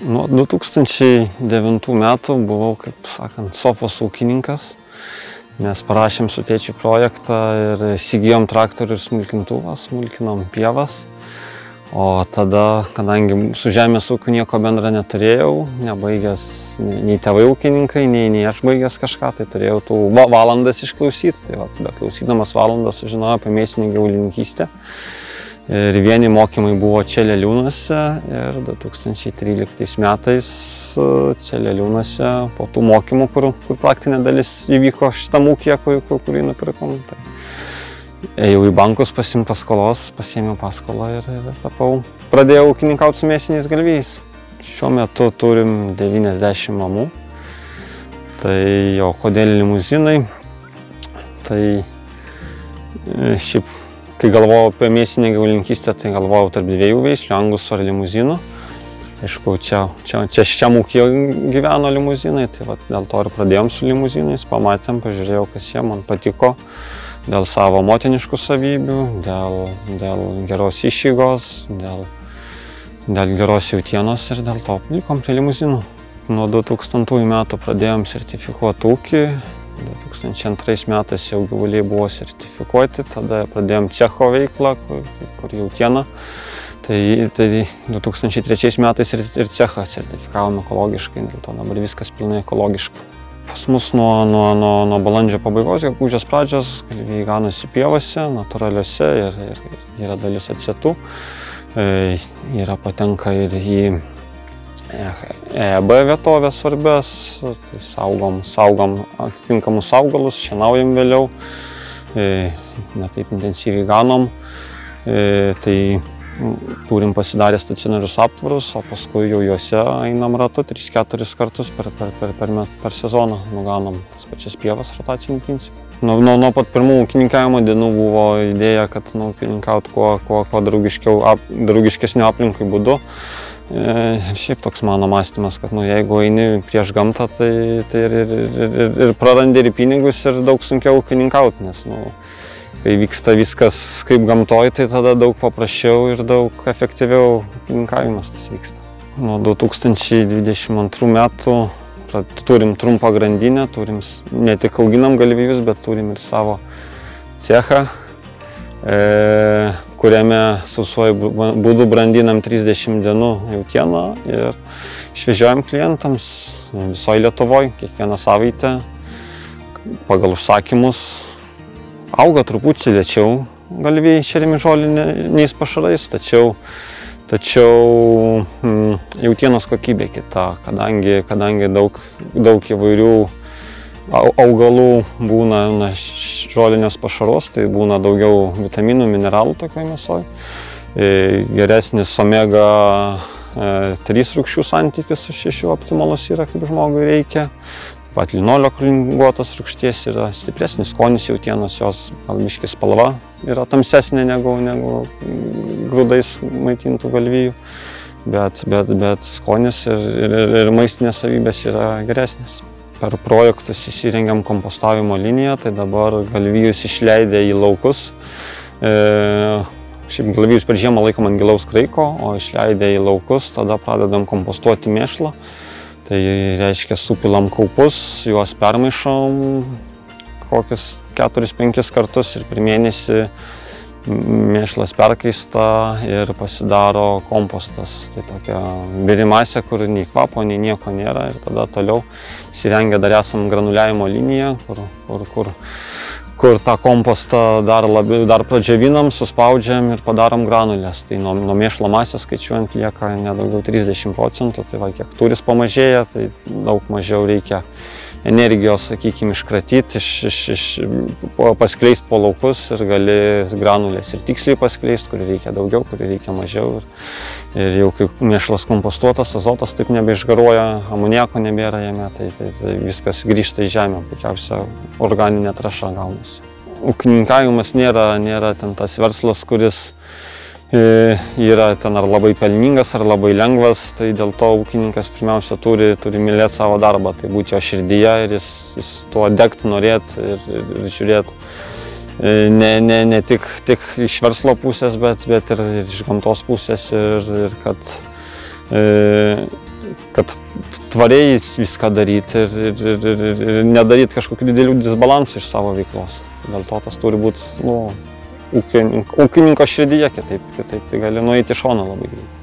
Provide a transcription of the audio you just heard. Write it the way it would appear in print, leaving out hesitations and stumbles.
Nuo 2009 metų buvau, kaip sakant, sofos ūkininkas, nes parašėm su tėčiu projektą ir įsigijom traktorių ir smulkintuvą, smulkinom pievas. O tada, kadangi su žemės ūkiu nieko bendra neturėjau, nebaigęs nei tėvai ūkininkai, nei aš baigęs kažką, tai turėjau tų valandas išklausyti. Tai va, tada klausydamas valandas sužinojau apie mėsinę gyvulininkystę. Ir vieni mokymai buvo čia Leliūnuose ir 2013 metais čia Leliūnuose po tų mokymų, kur praktinė dalis įvyko šitam ūkyje, kurį nupirkom. Tai ėjau į bankus pasiimti paskolos, pasiėmiau paskolą ir pradėjau ūkininkauti su mėsiniais galvijais. Šiuo metu turim 90 mamų. Tai o kodėl limuzinai? Tai šiaip, kai galvojau apie mėsinę gyvulininkystę, tai galvojau tarp dviejų veislių, anguso ir limuzinų. Aišku, čia šiam ūkyje gyveno limuzinai, tai vat, dėl to ir pradėjom su limuzinais, pamatėm, pažiūrėjau, kas jie man patiko. Dėl savo motiniškų savybių, dėl geros išeigos, dėl geros jautienos ir dėl to likom prie limuzinų. Nuo 2000 metų pradėjom sertifikuoti ūkį, 2002 metais jau gyvuliai buvo sertifikuoti, tada pradėjom cecho veiklą, kur jautiena. Tai 2003 metais ir cechą sertifikavom ekologiškai, dėl to dabar viskas pilnai ekologiška. Pas mus nuo balandžio pabaigos, gegužės pradžios, galvijai ganosi pievose, natūraliuose ir yra dalis atsietų. Patenka ir į EB vietovės svarbės, tai saugom atitinkamus augalus, šienaujam vėliau, ne taip intensyviai ganom. Tai turim pasidarę stacionarius aptvarus, o paskui jau juose einam ratu 3-4 kartus per sezoną, nuganom tas pačias pievas rotaciniu principu. Nuo pat pirmų ūkininkavimo dienų buvo idėja, kad ūkininkauti kuo draugiškesniu aplinkai būdu. Ir šiaip toks mano mąstymas, kad jeigu eini prieš gamtą, tai ir prarandi ir pinigus ir daug sunkiau ūkininkauti, nes kai vyksta viskas kaip gamtoj, tai tada daug paprasčiau ir daug efektyviau ūkininkavimas tas vyksta. Nuo 2022 metų turim trumpą grandinę, ne tik auginam galvijus, bet turim ir savo cechą, kuriame sausuoju būdu brandinam 30 dienų jautieną ir išvežiojam klientams visoje Lietuvoje, kiekvieną savaitę pagal užsakymus. Auga truputį lėčiau galvijai šeriami žoliniais pašarais, tačiau jautienos kokybė kita, kadangi daug įvairių augalų būna žolinės pašaros, tai būna daugiau vitaminų, mineralų tokioje mėsoje. Geresnis omega 3 rūgščių santykis su 6 optimalus yra, kaip žmogui reikia. Pat linolio klinguotos rūgšties yra stipresnis skonis jautienos, jos gal biškį spalva yra tamsesnė negu grūdais maitintų galvijų, bet skonis ir maistinės savybės yra geresnės. Per projektus įsirengiam kompostavimo liniją, tai dabar galvijus išleidę į laukus. Šiaip galvijus per žiemą laikom ant gilaus kraiko, o išleidę į laukus tada pradedam kompostuoti mėšlą. Tai reiškia, supilam kaupus, juos permaišom kokius 4-5 kartus ir per mėnesį mėšlas perkaista ir pasidaro kompostas. Tai tokia biri masė, kur nei kvapo, nei nieko nėra. Ir tada toliau įsirengę dar esam granuliavimo liniją, kur tą kompostą dar pradžiavinam, suspaudžiam ir padarom granulės. Tai nuo mėšlo masės skaičiuojant lieka nedaugiau 30%, tai kiek turis pamažėja, tai daug mažiau reikia energijos, sakykime, iškratyti, paskleisti po laukus ir gali granulės ir tiksliai paskleisti, kur reikia daugiau, kur reikia mažiau. Ir jau kai mėšlas kompostuotas, azotas taip nebeišgaruoja, amoniako nebėra jame, tai viskas grįžta į žemę, puikiausia organinė trąša gaunasi. Ūkininkavimas nėra ten tas verslas, kuris yra ten ar labai pelningas, ar labai lengvas, tai dėl to ūkininkas pirmiausia turi mylėti savo darbą, tai būti jo širdyje ir jis tuo degti, norėti ir žiūrėti ne tik iš verslo pusės, bet ir iš gamtos pusės ir kad kad tvariai viską daryti ir nedaryti kažkokių didelių disbalansų iš savo veiklos. Dėl to tas turi būti ūkininko širdyje, kitaip tai gali nueiti į šoną labai greit.